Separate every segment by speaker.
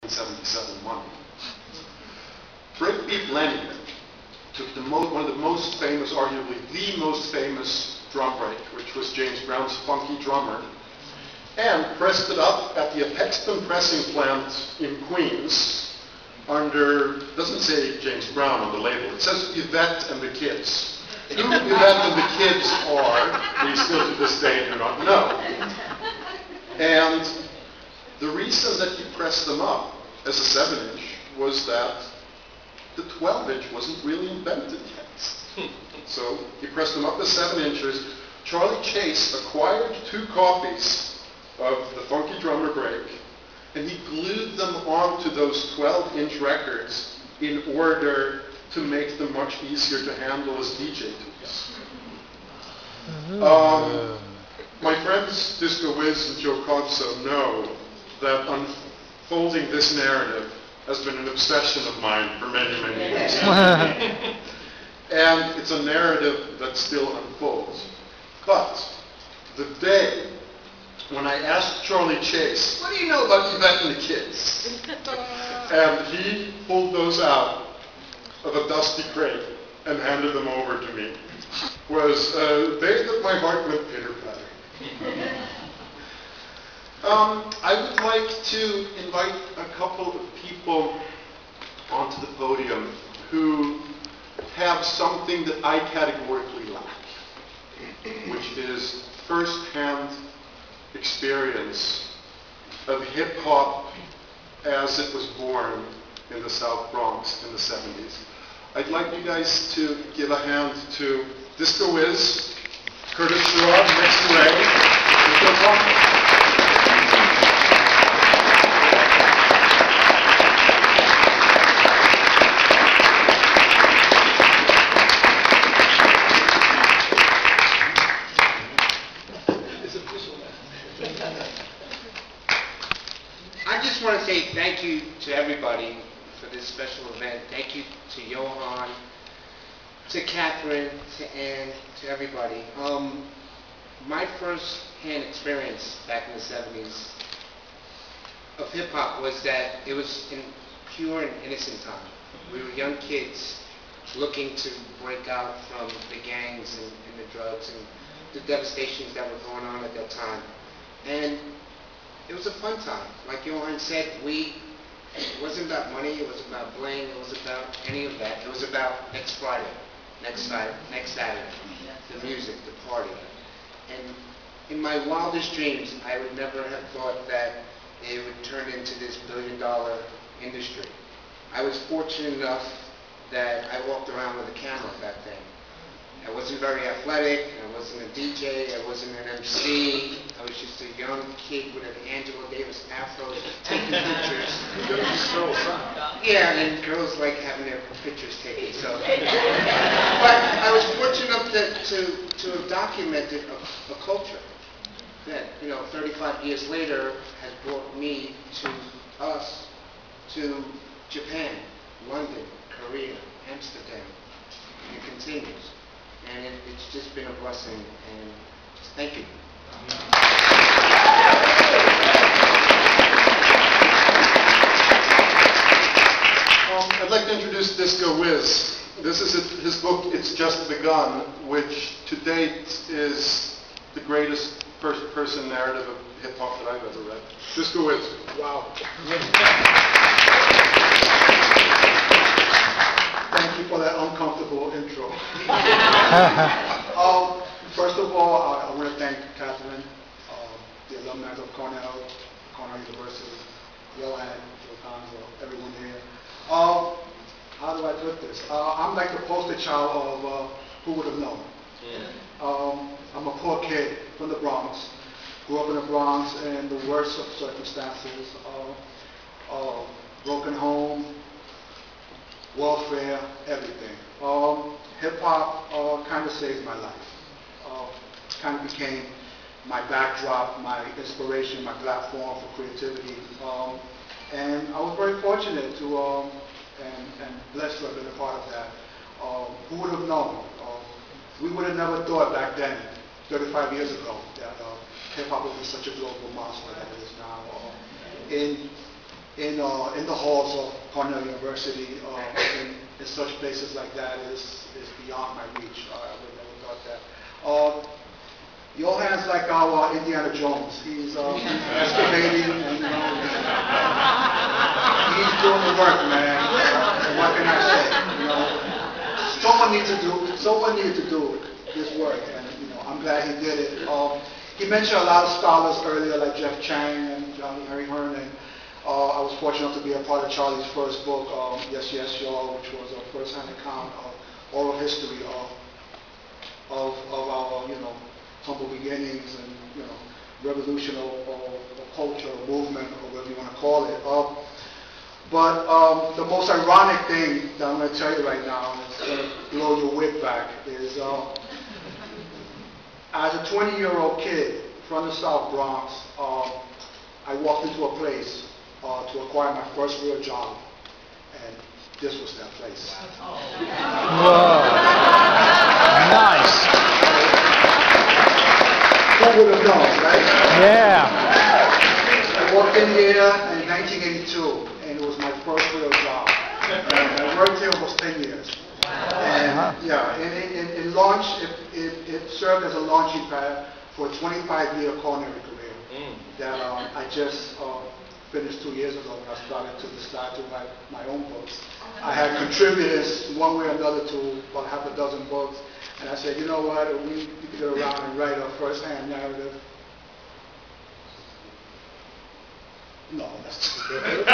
Speaker 1: 1977 money. Breakbeat Lenny took one of the most famous, arguably the most famous drum break, which was James Brown's Funky Drummer, and pressed it up at the Apexton pressing plant in Queens under, doesn't say James Brown on the label, it says Yvette and the Kids. Who Yvette and the Kids are, we still to this day do not know. And the reason that he pressed them up as a 7-inch was that the 12-inch wasn't really invented yet. So he pressed them up as 7 inches. Charlie Chase acquired 2 copies of the Funky Drummer break, and he glued them onto those 12-inch records in order to make them much easier to handle as DJ tools. My friends Disco Wiz and Joe Conzo know that unfolding this narrative has been an obsession of mine for many, many years. And it's a narrative that still unfolds. But the day when I asked Charlie Chase, what do you know about Yvette and the Kids? And he pulled those out of a dusty crate and handed them over to me, was a day that my heart went pitter-patter. I would like to invite a couple of people onto the podium who have something that I categorically lack, which is first-hand experience of hip-hop as it was born in the South Bronx in the 70s. I'd like you guys to give a hand to Disco Wiz, Curtis Sherrod, next to Ray, and Joe Conzo.
Speaker 2: I just want to say thank you to everybody for this special event. Thank you to Johan, to Catherine, to Ann, to everybody. My first-hand experience back in the 70s of hip-hop was that it was in pure and innocent time. We were young kids looking to break out from the gangs and the drugs and the devastations that were going on at that time. And it was a fun time. Like Johan said, it wasn't about money, it was about bling, it was about any of that. It was about next Friday, next Saturday, the music, the party. And in my wildest dreams, I would never have thought that it would turn into this billion-dollar industry. I was fortunate enough that I walked around with a camera back then. I wasn't very athletic, I wasn't a DJ, I wasn't an MC, I was just a young kid with an Angela Davis afro taking pictures. Yeah, and girls like having their pictures taken, so. But I was fortunate enough to have documented a culture that, 35 years later has brought me to us, to Japan, London, Korea, Amsterdam, and it continues. And it's just been a blessing, and just thank you.
Speaker 1: I'd like to introduce Disco Wiz. This is his book, It's Just Begun, which to date is the greatest first-person narrative of hip-hop that I've ever read. Disco Wiz.
Speaker 3: Wow. Thank you for that uncomfortable intro. First of all, I want to thank Catherine, the alumni of Cornell University, Johan, Joe Conzo, everyone here. How do I put this? I'm like the poster child of who would have known. I'm a poor kid from the Bronx, grew up in the Bronx in the worst of circumstances, broken home, welfare, everything. Hip-hop kind of saved my life. Kind of became my backdrop, my inspiration, my platform for creativity. And I was very fortunate to, and blessed to have been a part of that. Who would have known? We would have never thought back then, 35 years ago, that hip-hop would be such a global monster that it is now. In in the halls of Cornell University, in such places like that is beyond my reach. I would never thought that. Johan's like our Indiana Jones. He's excavating and he's doing the work, man. What can I say? Someone needed to do this work, and I'm glad he did it. He mentioned a lot of scholars earlier, like Jeff Chang and Johnny Harry Hearn, and I was fortunate to be a part of Charlie's first book, Yes, Yes, Y'all, which was a first-hand account of oral history of our, humble beginnings and, revolution or culture or movement or whatever you want to call it. But the most ironic thing that I'm going to tell you right now is going to blow your wig back is as a 20-year-old kid from the South Bronx, I walked into a place to acquire my first real job, and this was that place.
Speaker 4: Whoa. Nice.
Speaker 3: Who would have known, right?
Speaker 4: Yeah.
Speaker 3: I walked in here in 1982, and it was my first real job. And I worked here almost 10 years. And yeah, in launch, it served as a launching pad for a 25-year culinary career that I just finished 2 years ago when I started to write my own books. I had contributors one way or another to about half a dozen books, and I said, you know what, we could go around and write a first-hand narrative. No, that's too much.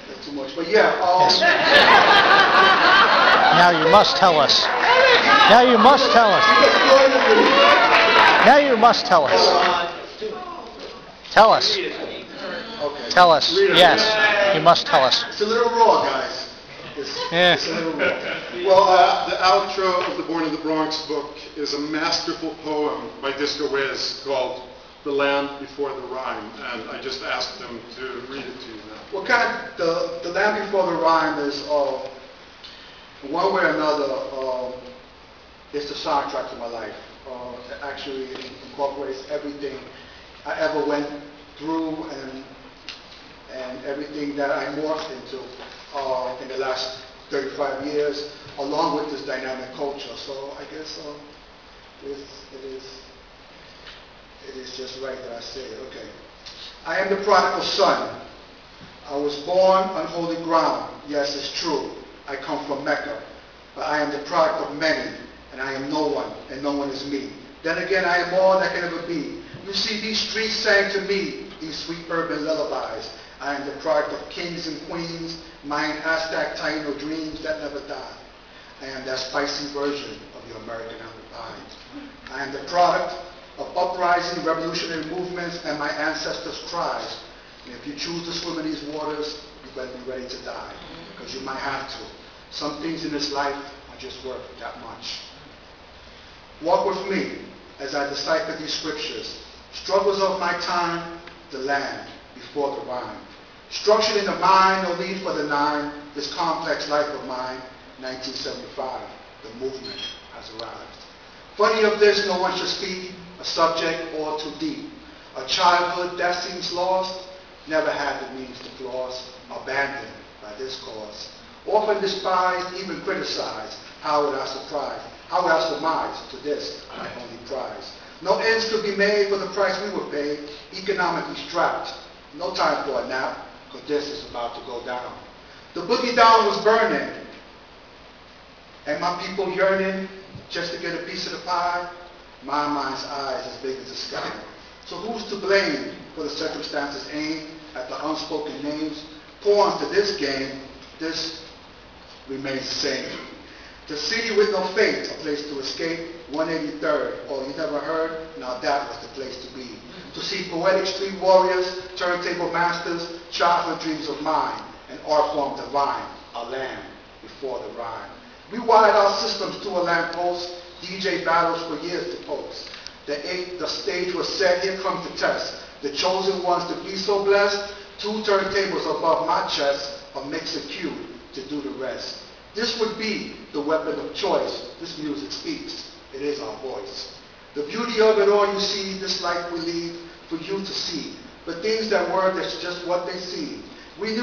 Speaker 3: That's too much. But yeah.
Speaker 4: Now you must tell us. Now you must tell us. Now you must tell us. Tell us.
Speaker 3: Okay.
Speaker 4: Tell us. Yes, you must tell us.
Speaker 3: It's a little raw, guys. It's a little raw.
Speaker 1: Well, the outro of the Born in the Bronx book is a masterful poem by Disco Wiz called The Land Before the Rhyme, and I just asked them to read it to you now.
Speaker 3: Well, the Land Before the Rhyme is, one way or another, it's the soundtrack to my life. It actually incorporates everything I ever went through and everything that I morphed into in the last 35 years, along with this dynamic culture. So I guess it is just right that I say it. Okay. I am the prodigal son. I was born on holy ground. Yes, it's true. I come from Mecca. But I am the product of many, and I am no one, and no one is me. Then again, I am all that can ever be. You see, these streets sang to me, these sweet urban lullabies. I am the product of kings and queens, Mayan, Aztec, Taino dreams that never die. I am that spicy version of your American apple pie. I am the product of uprising, revolutionary movements, and my ancestors' cries. And if you choose to swim in these waters, you better be ready to die, because you might have to. Some things in this life are just worth that much. Walk with me as I decipher these scriptures. Struggles of my time, the land before the rhyme. Structured in the mind, no need for the nine, this complex life of mine, 1975, the movement has arrived. Funny of this, no one should speak, a subject all too deep. A childhood that seems lost, never had the means to floss, abandoned by this cause. Often despised, even criticized, how would I surprise? How would I surmise to this, my only prize? No ends could be made for the price we were paid, economically strapped. No time for a nap, because this is about to go down. The boogie down was burning, and my people yearning just to get a piece of the pie. My mind's eyes as big as the sky. So who's to blame for the circumstances aimed at the unspoken names? Pawns to this game, this remains the same. The city with no fate, a place to escape, 183rd. Oh, you never heard? Now that was the place to be. To see poetic street warriors, turntable masters, childhood dreams of mine, an art form divine, a land before the rhyme. We wired our systems to a lamppost, DJ battles for years to post. The stage was set, here comes the test. The chosen ones to be so blessed, 2 turntables above my chest, a mixer cue to do the rest. This would be the weapon of choice. This music speaks. It is our voice. The beauty of it all, you see, this life we lead for you to see. the things that were, that's just what they see. We knew